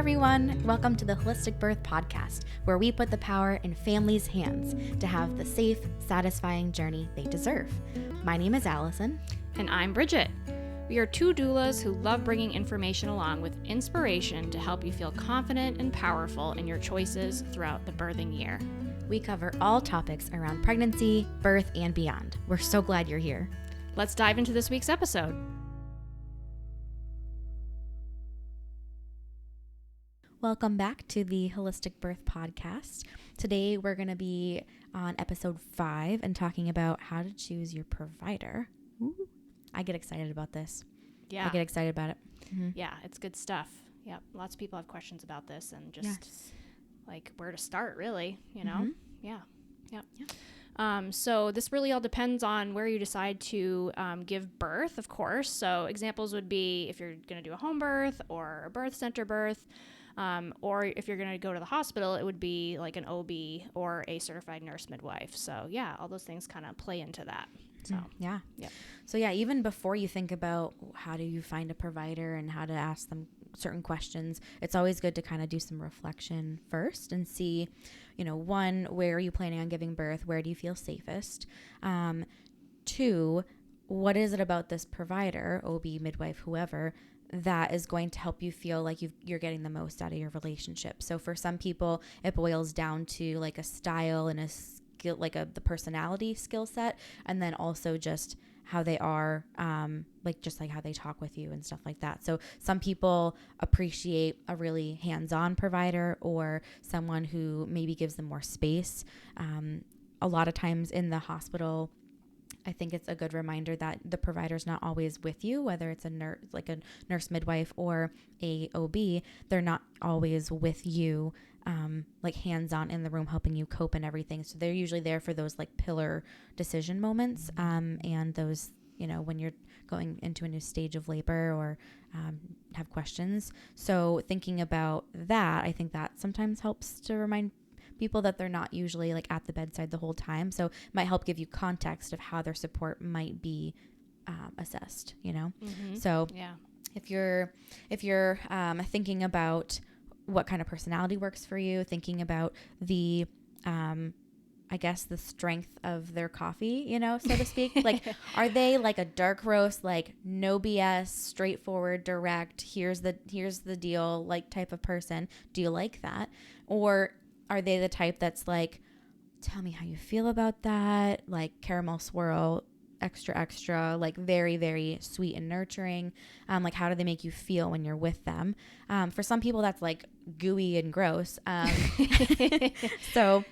everyone. Welcome to the Holistic Birth Podcast, where we put the power in families' hands to have the safe, satisfying journey they deserve. My name is Allison. And I'm Brigitte. We are two doulas who love bringing information along with inspiration to help you feel confident and powerful in your choices throughout the birthing year. We cover all topics around pregnancy, birth, and beyond. We're so glad you're here. Let's dive into this week's episode. Welcome back to the Holistic Birth Podcast. Today we're going to be on episode 5 and talking about how to choose your provider. Ooh, I get excited about this. Yeah. I get excited about it. Mm-hmm. Yeah, it's good stuff. Yep. Lots of people have questions about this and just like where to start, really, you know? Mm-hmm. Yeah. Yep. Yeah. So this really all depends on where you decide to give birth, of course. So examples would be if you're going to do a home birth or a birth center birth. Or if you're going to go to the hospital, it would be like an OB or a certified nurse midwife. So yeah, all those things kind of play into that. So yeah. So yeah, even before you think about how do you find a provider and how to ask them certain questions, it's always good to kind of do some reflection first and see, one, where are you planning on giving birth? Where do you feel safest? 2, what is it about this provider, OB, midwife, whoever, that is going to help you feel like you're getting the most out of your relationship. So for some people, it boils down to like a style and a skill, like the personality skill set, and then also just how they are, just how they talk with you and stuff like that. So some people appreciate a really hands-on provider or someone who maybe gives them more space. A lot of times in the hospital, I think it's a good reminder that the provider's not always with you, whether it's a nurse, like a nurse midwife or a OB, they're not always with you, hands-on in the room helping you cope and everything. So they're usually there for those like pillar decision moments, and those, when you're going into a new stage of labor or have questions. So thinking about that, I think that sometimes helps to remind people that they're not usually like at the bedside the whole time. So it might help give you context of how their support might be assessed, Mm-hmm. So yeah. if you're thinking about what kind of personality works for you, thinking about the, the strength of their coffee, so to speak, like, are they like a dark roast, like no BS, straightforward, direct, here's the deal, like type of person? Do you like that? Or are they the type that's like, tell me how you feel about that, like caramel swirl, extra, like very, very sweet and nurturing? Like how do they make you feel when you're with them? For some people that's like gooey and gross. So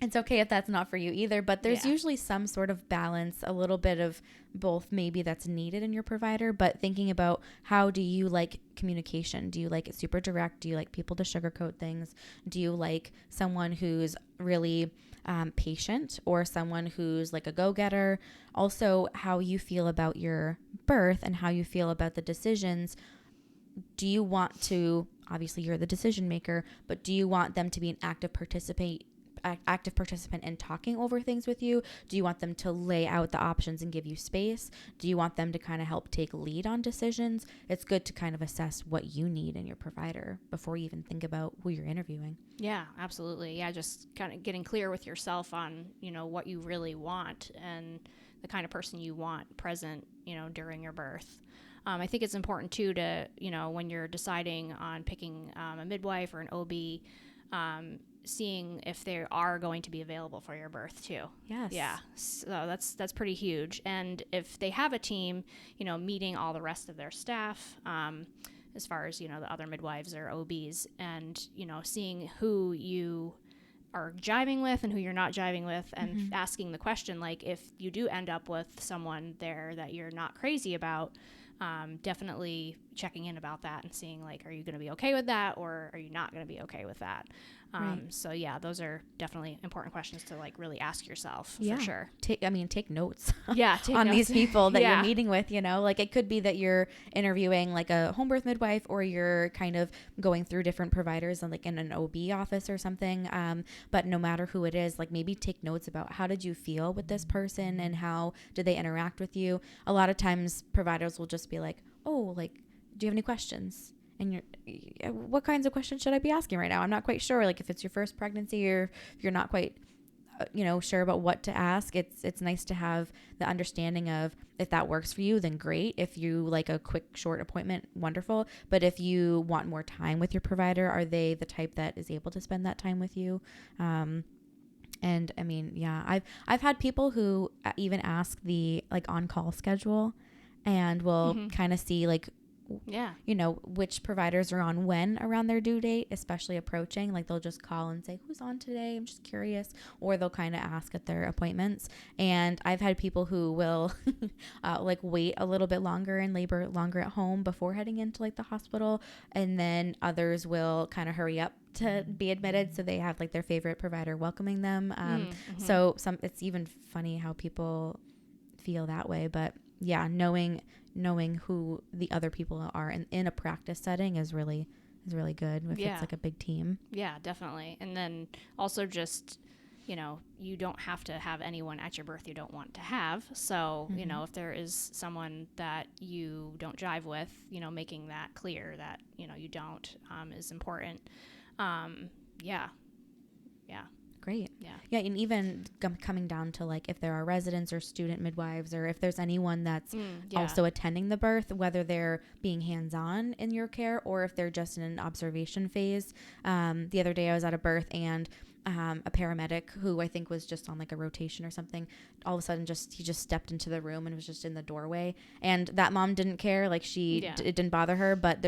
it's okay if that's not for you either, but there's usually some sort of balance, a little bit of both maybe that's needed in your provider, but thinking about how do you like communication? Do you like it super direct? Do you like people to sugarcoat things? Do you like someone who's really patient or someone who's like a go-getter? Also, how you feel about your birth and how you feel about the decisions. Do you want to, obviously you're the decision maker, but do you want them to be an active participant in talking over things with you? Do you want them to lay out the options and give you space? Do you want them to kind of help take lead on decisions? It's good to kind of assess what you need in your provider before you even think about who you're interviewing. Yeah, absolutely. Yeah, just kind of getting clear with yourself on, what you really want and the kind of person you want present, during your birth. I think it's important too to, when you're deciding on picking a midwife or an OB, seeing if they are going to be available for your birth too. Yes. Yeah. So that's pretty huge. And if they have a team, meeting all the rest of their staff, as far as, the other midwives or OBs, and, seeing who you are jiving with and who you're not jiving with, and asking the question, like, if you do end up with someone there that you're not crazy about, definitely checking in about that and seeing, like, are you going to be okay with that, or are you not going to be okay with that? Right. So yeah, those are definitely important questions to like really ask yourself for sure. Take notes. Take on notes. These people that you're meeting with, like it could be that you're interviewing like a home birth midwife, or you're kind of going through different providers and like in an OB office or something. But no matter who it is, like maybe take notes about how did you feel with this person and how did they interact with you? A lot of times providers will just be like, oh, like, do you have any questions? and what kinds of questions should I be asking right now? I'm not quite sure. Like if it's your first pregnancy or if you're not quite sure about what to ask, it's nice to have the understanding of, if that works for you, then great. If you like a quick short appointment, wonderful. But if you want more time with your provider, are they the type that is able to spend that time with you? And I mean, yeah, I've had people who even ask the like on-call schedule, and will kind of see like, which providers are on when around their due date, especially approaching. Like they'll just call and say, who's on today? I'm just curious. Or they'll kind of ask at their appointments. And I've had people who will like wait a little bit longer and labor longer at home before heading into like the hospital. And then others will kind of hurry up to be admitted, so they have like their favorite provider welcoming them. So it's even funny how people feel that way. But yeah, knowing who the other people are in a practice setting is really good if it's like a big team. Yeah, definitely. And then also just, you don't have to have anyone at your birth you don't want to have. So, if there is someone that you don't jive with, making that clear that, you don't, is important. Yeah. Great. Yeah. And even coming down to like if there are residents or student midwives, or if there's anyone that's also attending the birth, whether they're being hands-on in your care or if they're just in an observation phase. The other day I was at a birth, and a paramedic who I think was just on like a rotation or something, all of a sudden he just stepped into the room and was just in the doorway. And that mom didn't care. Like it didn't bother her, but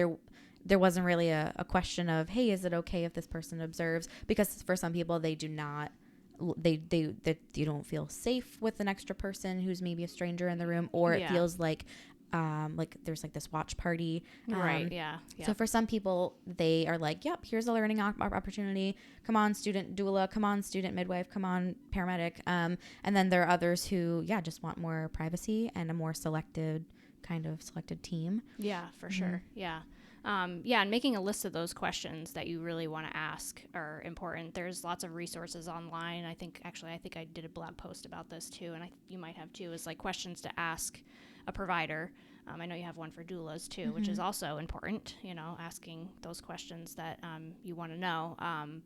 there wasn't really a question of, hey, is it okay if this person observes? Because for some people, they do not, you don't feel safe with an extra person who's maybe a stranger in the room, or it feels like there's like this watch party. Right. Yeah. So for some people, they are like, yep, here's a learning opportunity. Come on, student doula. Come on, student midwife. Come on, paramedic. And then there are others who, just want more privacy and a more selected team. Yeah, for sure. Yeah. And making a list of those questions that you really want to ask are important. There's lots of resources online. I think I did a blog post about this too, and you might have too, is like questions to ask a provider. I know you have one for doulas too, which is also important, asking those questions that you want to know.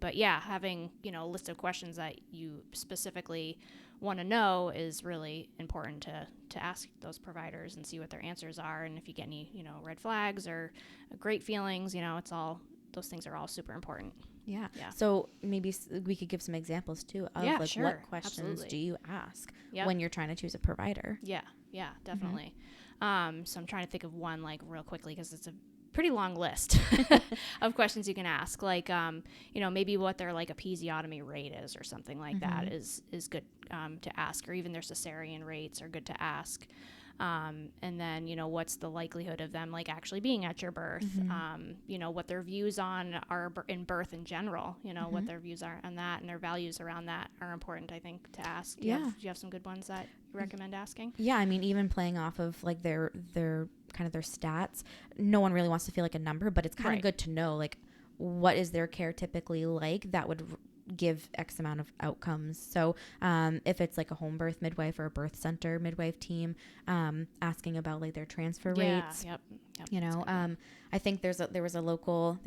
But yeah, having, a list of questions that you specifically want to know is really important to ask those providers and see what their answers are. And if you get any, red flags or great feelings, those things are all super important. Yeah. So maybe we could give some examples too of what questions do you ask when you're trying to choose a provider? Yeah, definitely. So I'm trying to think of one like real quickly, because it's a pretty long list of questions you can ask, like maybe what their like episiotomy rate is or something like that is good to ask, or even their cesarean rates are good to ask. And then what's the likelihood of them like actually being at your birth, what their views on are in birth in general, what their views are on that, and their values around that are important, I think, to ask. Do you have some good ones that you recommend asking? I mean, even playing off of like their kind of their stats, no one really wants to feel like a number, but it's kind of good to know like what is their care typically like that would give X amount of outcomes. So if it's like a home birth midwife or a birth center midwife team, asking about like their transfer rates. Yep. I think there was a local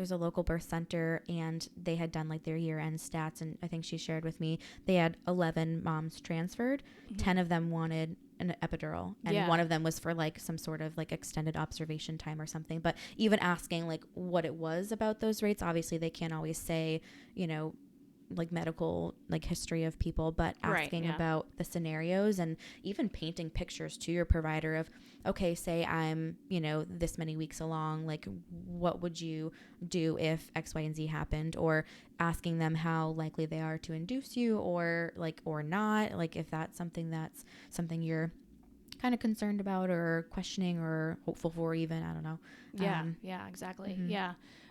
birth center, and they had done like their year-end stats, and I think she shared with me they had 11 moms transferred. 10 of them wanted an epidural, and one of them was for like some sort of like extended observation time or something. But even asking like what it was about those rates, obviously they can't always say, like medical like history of people, but asking about the scenarios and even painting pictures to your provider of, okay, say I'm this many weeks along, like what would you do if X, Y, and Z happened, or asking them how likely they are to induce you or not, like if that's something you're kind of concerned about or questioning or hopeful for, even, I don't know. Exactly.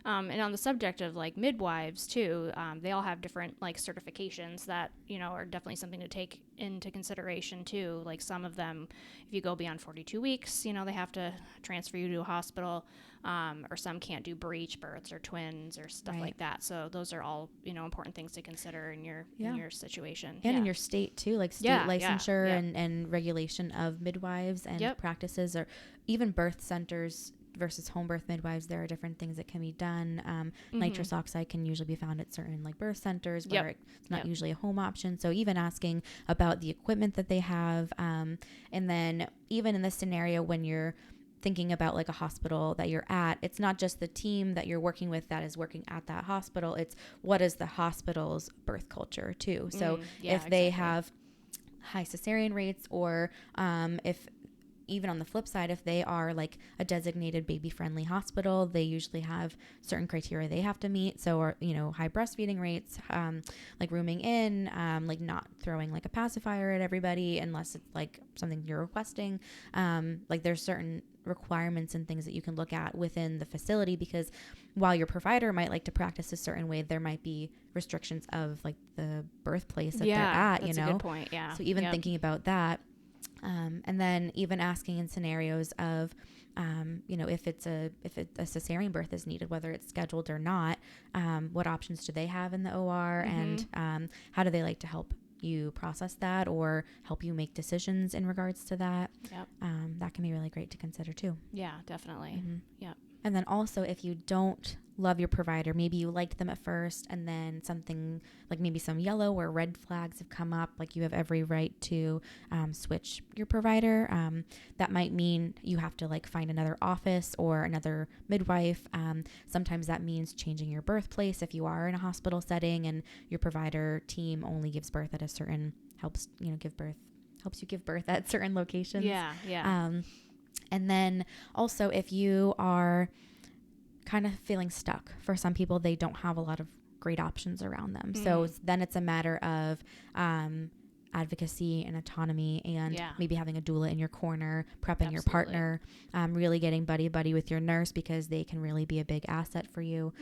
And on the subject of like midwives too, they all have different like certifications that, are definitely something to take into consideration too. Like some of them, if you go beyond 42 weeks, they have to transfer you to a hospital, or some can't do breech births or twins or stuff like that. So those are all, important things to consider in your situation. And in your state too, like state licensure and regulation of midwives and practices, or even birth centers versus home birth midwives, there are different things that can be done. Nitrous oxide can usually be found at certain like birth centers where it's not usually a home option. So even asking about the equipment that they have. And then even in this scenario, when you're thinking about like a hospital that you're at, it's not just the team that you're working with that is working at that hospital. It's what is the hospital's birth culture too. So if they have high cesarean rates, or if even on the flip side, if they are like a designated baby friendly hospital, they usually have certain criteria they have to meet. So, or, you know, high breastfeeding rates, like rooming in, like not throwing like a pacifier at everybody unless it's like something you're requesting. Like there's certain requirements and things that you can look at within the facility, because while your provider might like to practice a certain way, there might be restrictions of like the birthplace that they're at, that's you know? a good point. Yeah. So even thinking about that, and then even asking in scenarios of, you know, if a cesarean birth is needed, whether it's scheduled or not, what options do they have in the OR, and how do they like to help you process that or help you make decisions in regards to that? That can be really great to consider too. Yeah, definitely. Yeah. And then also, if you don't love your provider, maybe you liked them at first and then something like maybe some yellow or red flags have come up, like you have every right to switch your provider. That might mean you have to like find another office or another midwife. Sometimes that means changing your birthplace if you are in a hospital setting and your provider team only gives birth at a certain, helps you give birth at certain locations. And then also, if you are kind of feeling stuck, for some people, they don't have a lot of great options around them. So then it's a matter of advocacy and autonomy, and maybe having a doula in your corner, prepping your partner, really getting buddy with your nurse, because they can really be a big asset for you.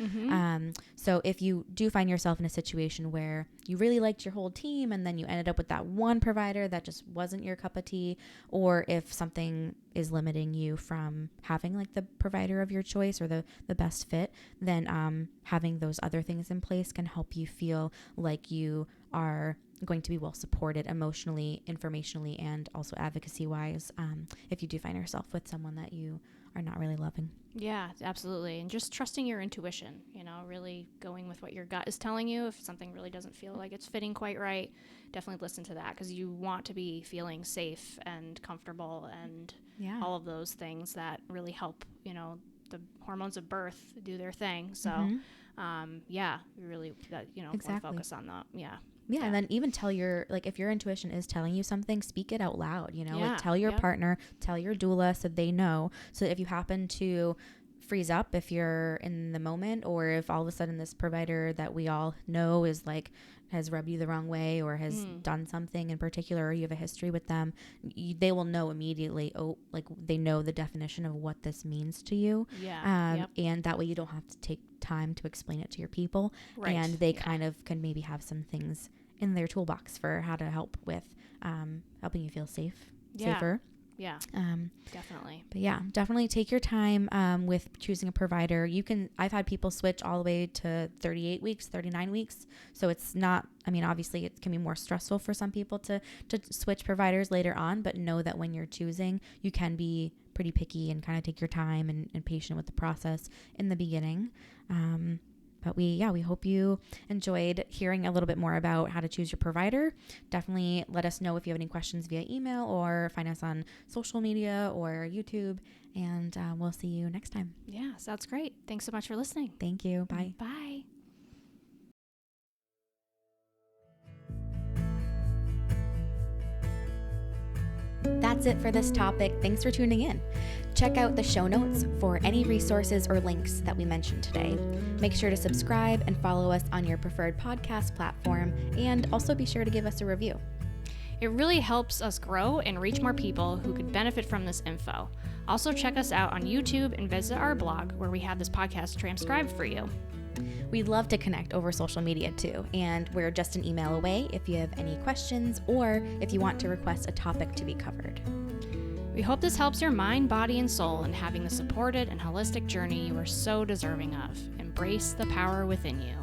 So if you do find yourself in a situation where you really liked your whole team and then you ended up with that one provider that just wasn't your cup of tea, or if something is limiting you from having like the provider of your choice or the best fit, then having those other things in place can help you feel like you are going to be well supported emotionally, informationally, and also advocacy wise, if you do find yourself with someone that you are not really loving. Yeah, absolutely. And just trusting your intuition, you know, really going with what your gut is telling you. If something really doesn't feel like it's fitting quite right, definitely listen to that, because you want to be feeling safe and comfortable and all of those things that really help, you know, the hormones of birth do their thing. So, we really, want to focus on that. Yeah, and then even tell your, like, if your intuition is telling you something, speak it out loud, you know, like tell your partner, tell your doula, so they know. So if you happen to freeze up, if you're in the moment, or if all of a sudden this provider that we all know is like, has rubbed you the wrong way or has done something in particular, or you have a history with them, they will know immediately, like they know the definition of what this means to you. And that way you don't have to take time to explain it to your people. And they kind of can maybe have some things in their toolbox for how to help with helping you feel safer. Definitely. But definitely take your time with choosing a provider. I've had people switch all the way to 38 weeks, 39 weeks. So it's not, obviously it can be more stressful for some people to switch providers later on, but know that when you're choosing, you can be pretty picky and kind of take your time and patient with the process in the beginning. But we hope you enjoyed hearing a little bit more about how to choose your provider. Definitely let us know if you have any questions via email, or find us on social media or YouTube, and we'll see you next time. Yeah, sounds great. Thanks so much for listening. Thank you. Bye. Bye. That's it for this topic. Thanks for tuning in. Check out the show notes for any resources or links that we mentioned today. Make sure to subscribe and follow us on your preferred podcast platform, and also be sure to give us a review. It really helps us grow and reach more people who could benefit from this info. Also, check us out on YouTube and visit our blog, where we have this podcast transcribed for you. We'd love to connect over social media too, and we're just an email away if you have any questions, or if you want to request a topic to be covered. We hope this helps your mind, body, and soul in having the supported and holistic journey you are so deserving of. Embrace the power within you.